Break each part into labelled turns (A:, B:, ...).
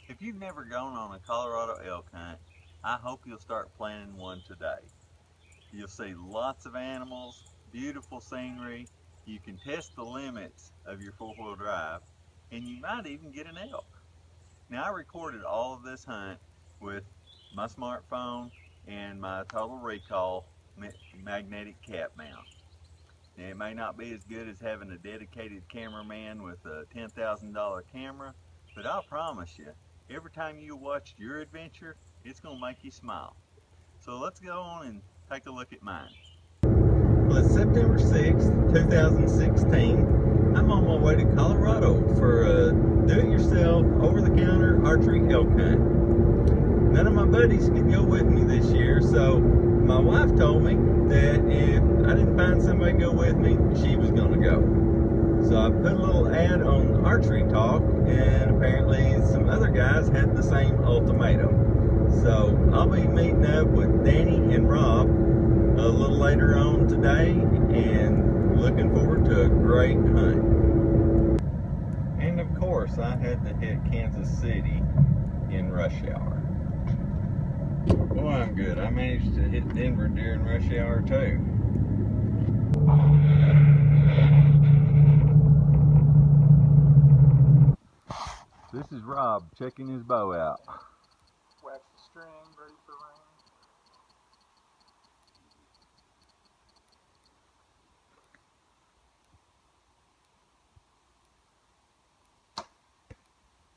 A: If you've never gone on a Colorado elk hunt, I hope you'll start planning one today. You'll see lots of animals, beautiful scenery, you can test the limits of your four-wheel drive, and you might even get an elk. Now, I recorded all of this hunt with my smartphone and my Total Recall magnetic cap mount. Now, it may not be as good as having a dedicated cameraman with a $10,000 camera, but I'll promise you, every time you watch your adventure, it's going to make you smile. So let's go on and take a look at mine. Well, it's September 6th, 2016. I'm on my way to Colorado for a do-it-yourself, over-the-counter archery elk hunt. None of my buddies could go with me this year, so my wife told me that if I didn't find somebody to go with me, she was going to go. So I put a little ad on Archery Talk, and apparently some other guys had the same ultimatum. So I'll be meeting up with Danny and Rob a little later on today, and looking forward to a great hunt. And of course, I had to hit Kansas City in rush hour. Boy, I'm good. I managed to hit Denver during rush hour too. This is Rob checking his bow out.
B: Wax the string, ready for rain.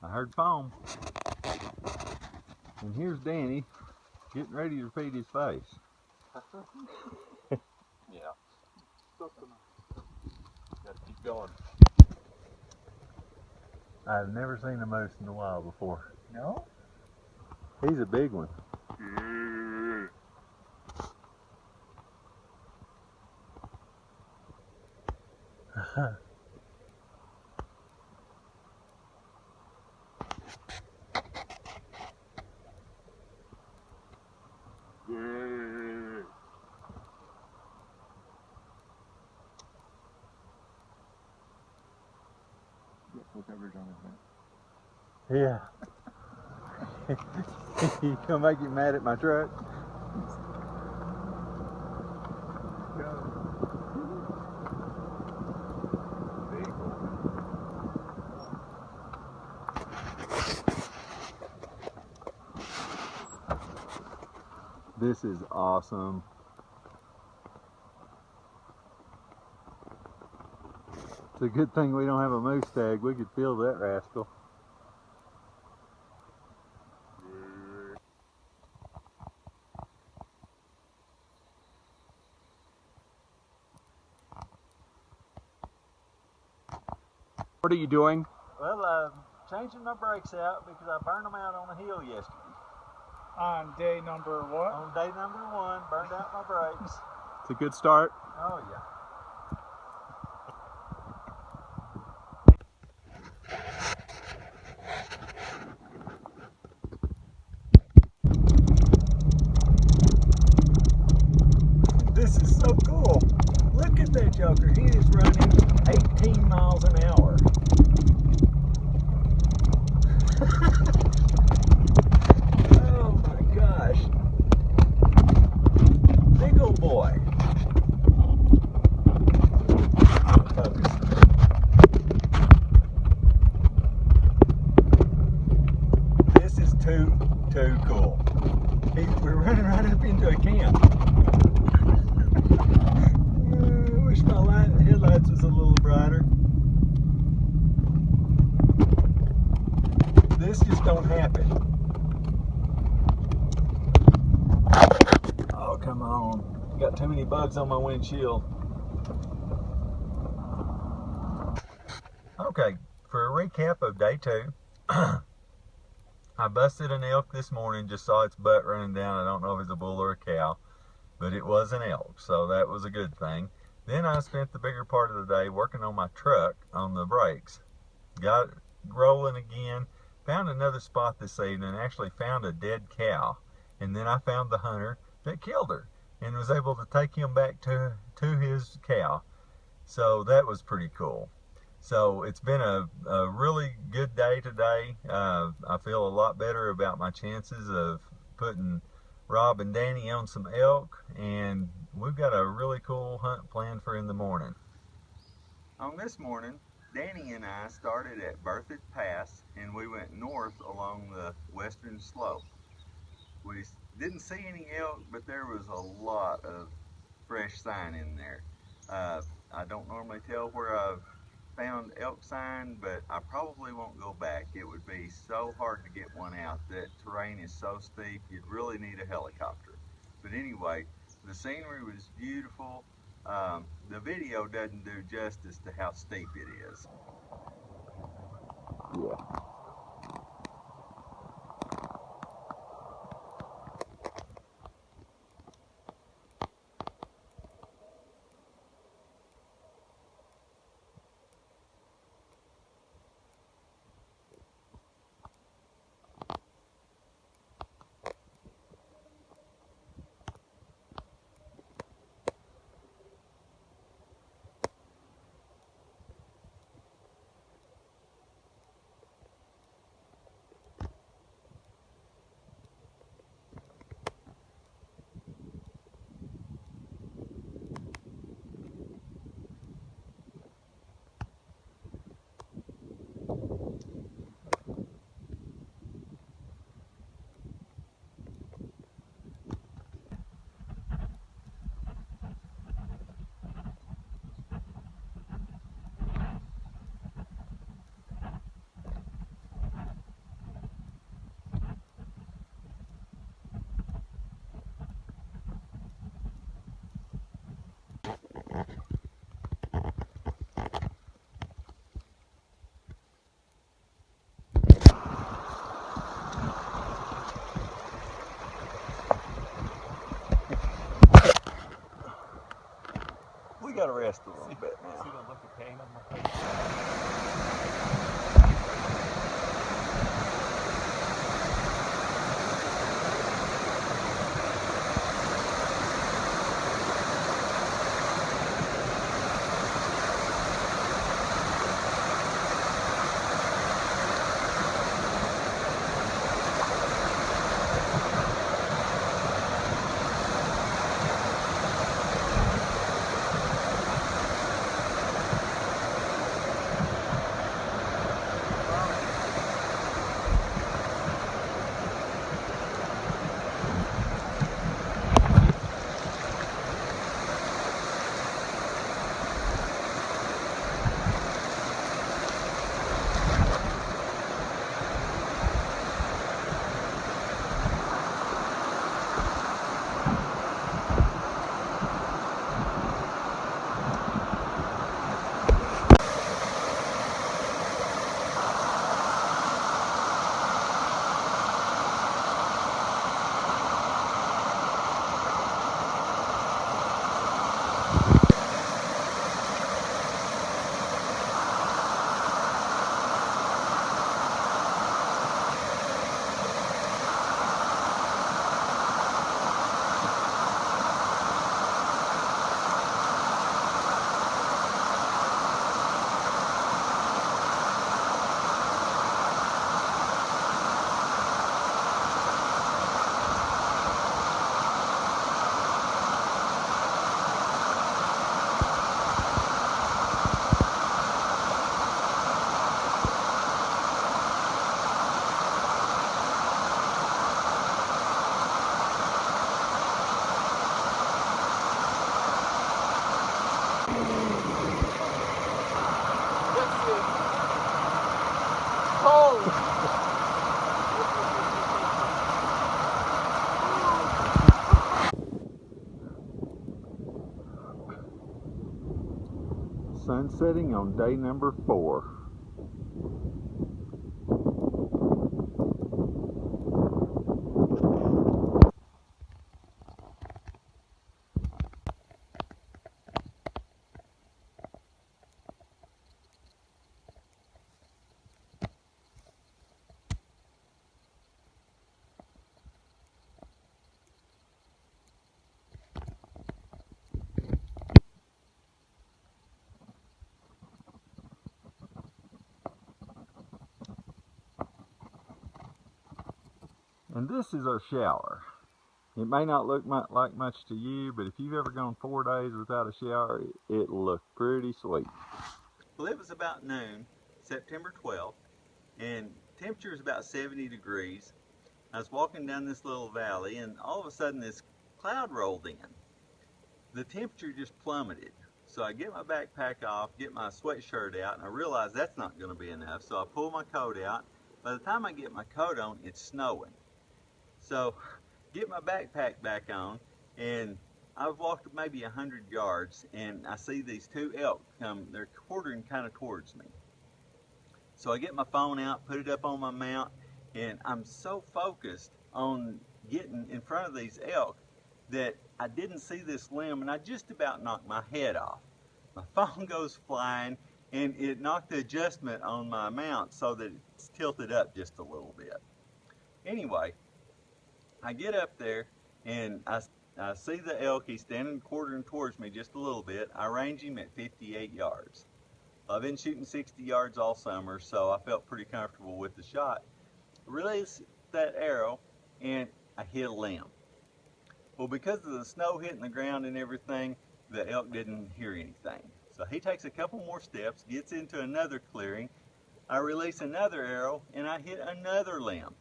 A: I heard foam. And here's Danny getting ready to feed his face.
B: Yeah. Gotta keep going.
A: I've never seen a moose in the wild before.
B: No?
A: He's a big one.
B: Full coverage on it,
A: Yeah. You gonna make you mad at my truck? This is awesome. It's a good thing we don't have a moose tag. We could feel that rascal.
B: What are you doing?
A: Well, I'm changing my brakes out because I burned them out on a hill yesterday.
B: On day number what?
A: On day number 1, burned out my brakes.
B: It's a good start.
A: Oh yeah. This is so cool. Look at that joker. He is running 18 miles an hour. Oh my gosh. Big old boy. This is too cool. We're running right up into a camp. I wish my headlights was a little brighter. This just don't happen. Oh, come on. Got too many bugs on my windshield. Okay, for a recap of day 2, I busted an elk this morning, just saw its butt running down. I don't know if it's a bull or a cow, but it was an elk, so that was a good thing. Then I spent the bigger part of the day working on my truck on the brakes. Got it rolling again, found another spot this evening, actually found a dead cow, and then I found the hunter that killed her and was able to take him back to his cow. So that was pretty cool. So it's been a really good day today. I feel a lot better about my chances of putting Rob and Danny on some elk, and we've got a really cool hunt planned for in the morning. On this morning, Danny and I started at Berthoud Pass and we went north along the western slope. We didn't see any elk, but there was a lot of fresh sign in there. I don't normally tell where I've found elk sign, but I probably won't go back. It would be so hard to get one out. That terrain is so steep, you'd really need a helicopter. But anyway, the scenery was beautiful. The video doesn't do justice to how steep it is.
B: Yeah.
A: We gotta rest a little bit now.
B: See the look of pain on my face?
A: Sun setting on day number 4. And this is our shower. It may not look like much to you, but if you've ever gone 4 days without a shower, it looked pretty sweet. Well, it was about noon, September 12th, and temperature is about 70 degrees. I was walking down this little valley, and all of a sudden this cloud rolled in. The temperature just plummeted. So I get my backpack off, get my sweatshirt out, and I realize that's not going to be enough. So I pull my coat out. By the time I get my coat on, it's snowing. So get my backpack back on, and I've walked maybe 100 yards, and I see these two elk come. They're quartering kind of towards me. So I get my phone out, put it up on my mount, and I'm so focused on getting in front of these elk that I didn't see this limb, and I just about knocked my head off. My phone goes flying, and it knocked the adjustment on my mount so that it's tilted up just a little bit. Anyway, I get up there, and I see the elk. He's standing quartering towards me just a little bit. I range him at 58 yards. I've been shooting 60 yards all summer, so I felt pretty comfortable with the shot. I released that arrow, and I hit a limb. Well, because of the snow hitting the ground and everything, the elk didn't hear anything. So he takes a couple more steps, gets into another clearing. I release another arrow, and I hit another limb.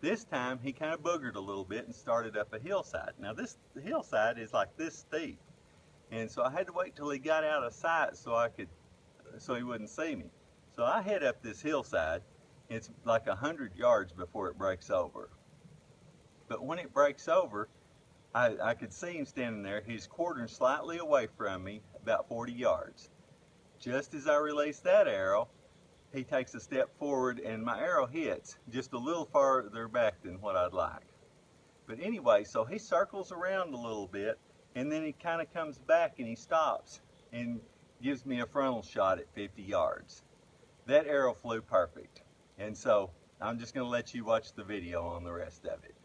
A: This time, he kind of boogered a little bit and started up a hillside. Now, the hillside is like this steep, and so I had to wait till he got out of sight so he wouldn't see me. So I head up this hillside. It's like 100 yards before it breaks over. But when it breaks over, I could see him standing there. He's quartering slightly away from me, about 40 yards. Just as I release that arrow, he takes a step forward, and my arrow hits just a little farther back than what I'd like. But anyway, so he circles around a little bit, and then he kind of comes back and he stops and gives me a frontal shot at 50 yards. That arrow flew perfect. And so I'm just going to let you watch the video on the rest of it.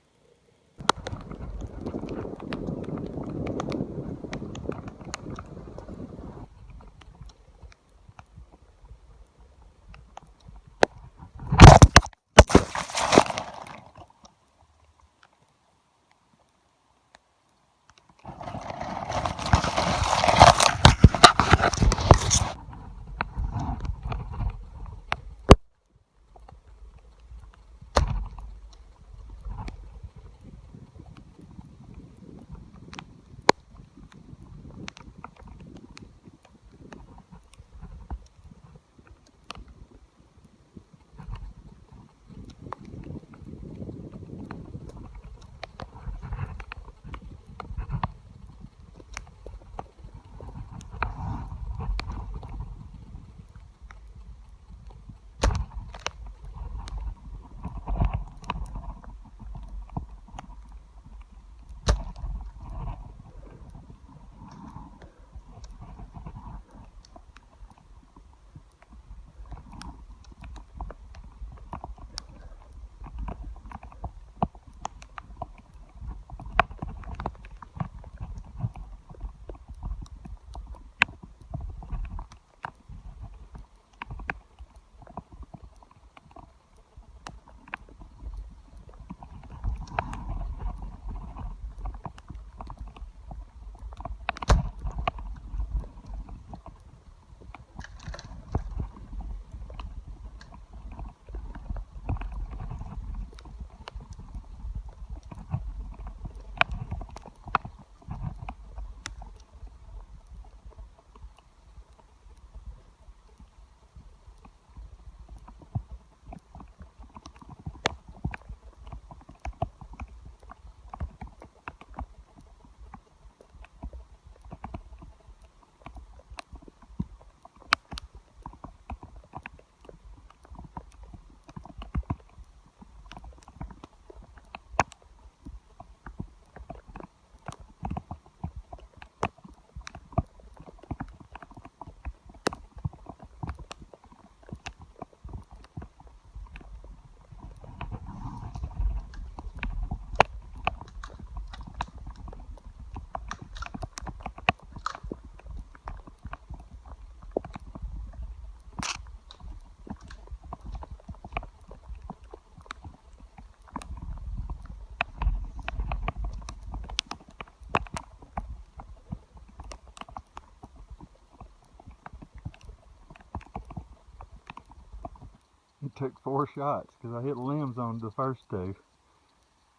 A: took 4 shots because I hit limbs on the first 2.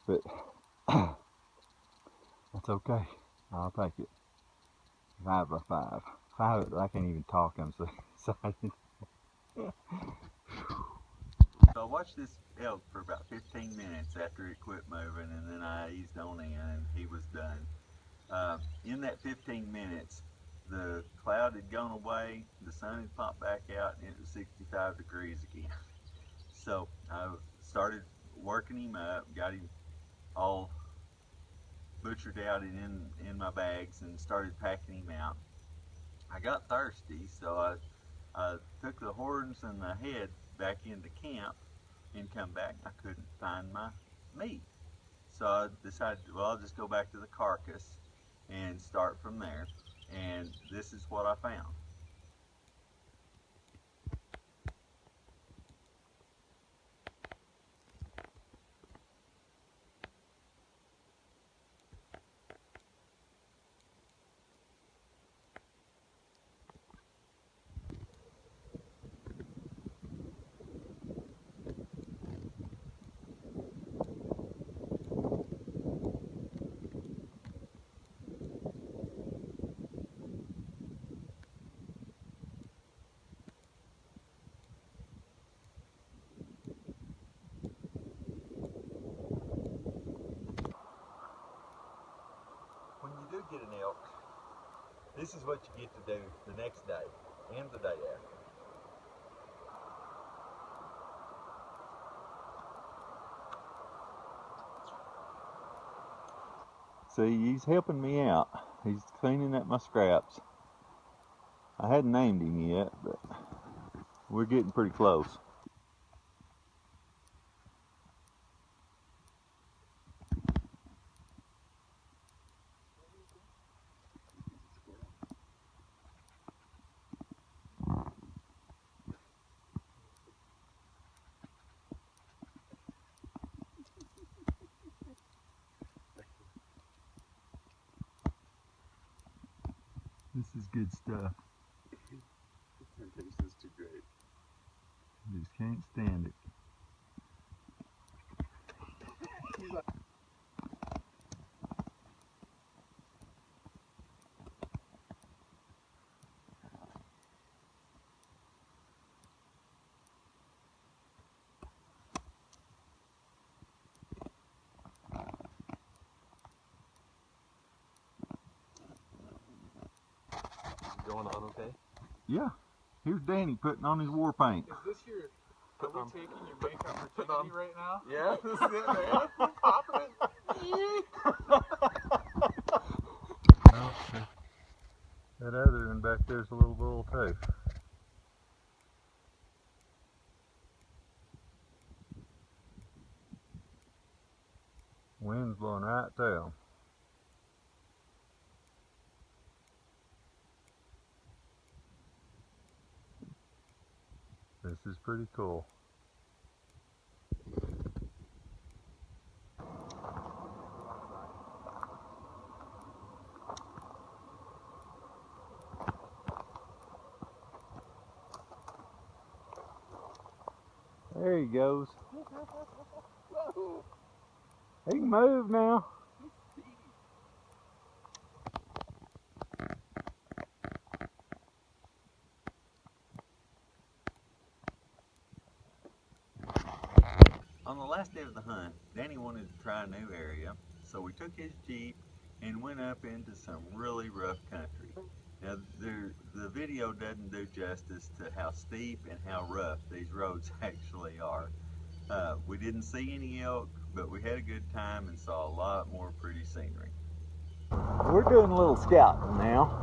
A: But that's okay. I'll take it. 5 by 5. 5. I can't even talk. I'm so excited. So I watched this elk for about 15 minutes after it quit moving, and then I eased on in and he was done. In that 15 minutes, the cloud had gone away, the sun had popped back out, and it was 65 degrees again. So I started working him up, got him all butchered out and in my bags, and started packing him out. I got thirsty, so I took the horns and the head back into camp and come back. I couldn't find my meat. So I decided, well, I'll just go back to the carcass and start from there. And this is what I found. When you do get an elk, this is what you get to do the next day and the day after. See, he's helping me out. He's cleaning up my scraps. I hadn't named him yet, but we're getting pretty close. This is good stuff. This is too great. I just can't stand it.
B: Going on okay?
A: Yeah. Here's Danny putting on his war paint.
C: Is this your, are we taking your bank opportunity right now?
B: Yeah, this is it, man. Popping it.
A: That other one back there's a little bull too. Wind's blowing right to him. This is pretty cool. There he goes. He can move now. On the last day of the hunt, Danny wanted to try a new area, so we took his Jeep and went up into some really rough country. Now, the video doesn't do justice to how steep and how rough these roads actually are. We didn't see any elk, but we had a good time and saw a lot more pretty scenery. We're doing a little scouting now.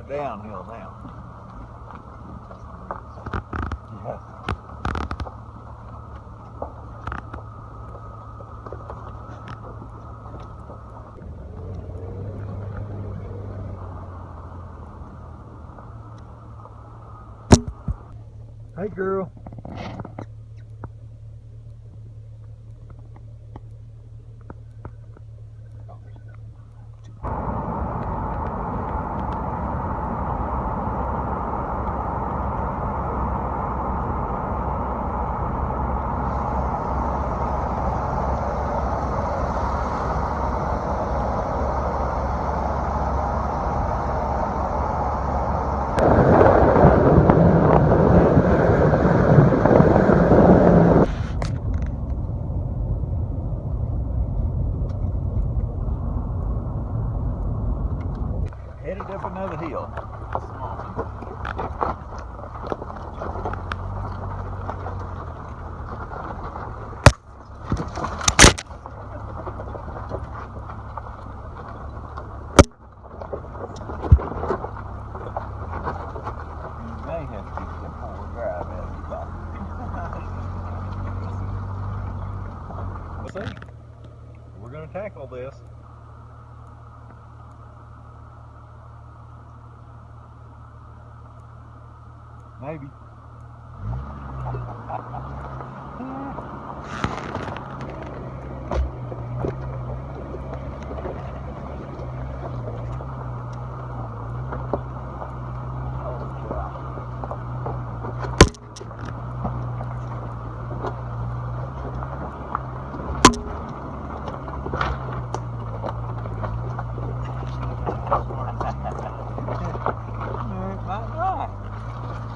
A: Downhill now. Yeah. Hey, girl. Headed up another hill. You may have to get some forward drive out of your body. We'll see. We're going to tackle this. Maybe.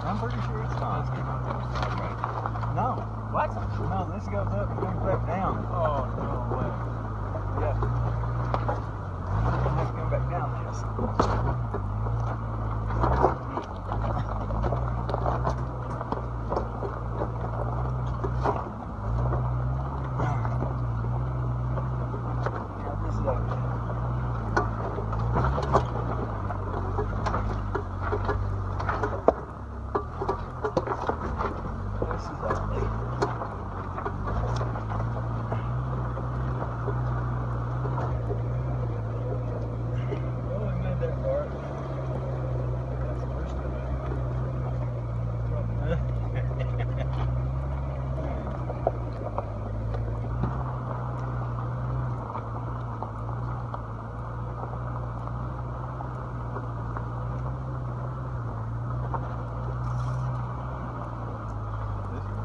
A: I'm pretty sure it's fine. No. What? No, this goes up and comes back down.
C: Oh, no way.
A: Yeah. Let's go back down this. Yeah, this is okay.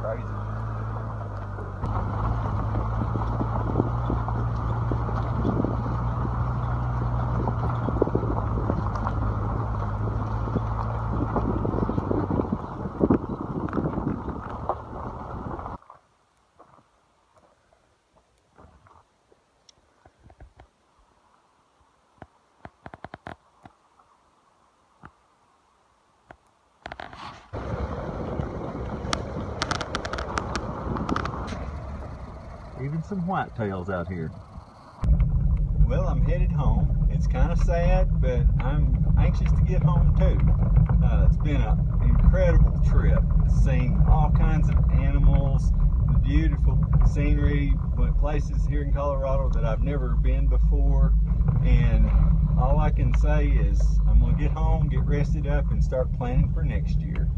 A: Crazy. Even some whitetails out here. Well, I'm headed home. It's kind of sad, but I'm anxious to get home too. It's been an incredible trip. Seeing all kinds of animals, the beautiful scenery, places here in Colorado that I've never been before. And all I can say is I'm going to get home, get rested up, and start planning for next year.